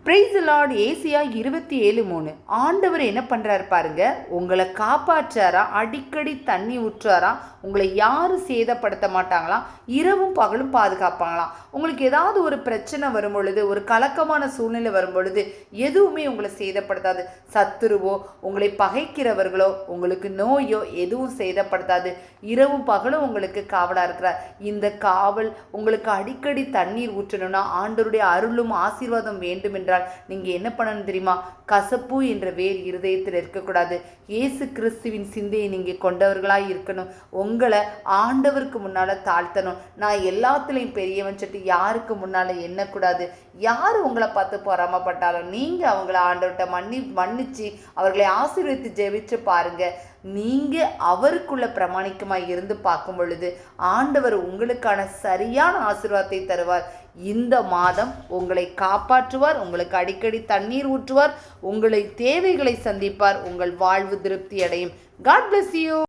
Price Lord. Asia 27:3. ஆண்டவர் என்ன பண்ணுறாரு பாருங்க, உங்களை காப்பாற்றாரா, அடிக்கடி தண்ணி ஊற்றாரா, உங்களை யாரும் சேதப்படுத்த மாட்டாங்களாம், இரவும் பகலும் பாதுகாப்பாங்களாம். உங்களுக்கு ஏதாவது ஒரு பிரச்சனை வரும் பொழுது, ஒரு கலக்கமான சூழ்நிலை வரும் பொழுது எதுவுமே உங்களை சேதப்படுத்தாது. சத்துருவோ, உங்களை பகைக்கிறவர்களோ, உங்களுக்கு நோயோ எதுவும் சேதப்படுத்தாது. இரவும் பகலும் உங்களுக்கு காவலாக இருக்கிறார். இந்த காவல் உங்களுக்கு அடிக்கடி தண்ணீர் ஊற்றணும்னா, ஆண்டவருடைய அருளும் ஆசீர்வாதம் வேண்டும் என்றால் நீங்கள் என்ன பண்ணணும் தெரியுமா? கசப்பு என்ற வேர் இருதயத்தில் இருக்கக்கூடாது. இயேசு கிறிஸ்துவின் சிந்தையை நீங்கள் கொண்டவர்களாக இருக்கணும். உங்களை ஆண்டவருக்கு முன்னால் தாழ்த்தணும். நான் எல்லாத்துலேயும் பெரியவன் சொல்லிட்டு யாருக்கு முன்னால் எண்ணக்கூடாது. யார் உங்களை பார்த்து பொறாமப்பட்டாலும் நீங்கள் அவங்கள ஆண்டவர்கிட்ட மன்னிச்சு அவர்களை ஆசீர்வதித்து ஜெபிச்சு பாருங்கள். நீங்கள் அவருக்குள்ள பிரமாணிக்கமாக இருந்து பார்க்கும் பொழுது ஆண்டவர் உங்களுக்கான சரியான ஆசீர்வாதத்தை தருவார். இந்த மாதம் உங்களை காப்பாற்றுவார், உங்களுக்கு அடிக்கடி தண்ணீர் ஊற்றுவார், உங்களை தேவைகளை சந்திப்பார், உங்கள் வாழ்வு திருப்தி அடையும். God bless you.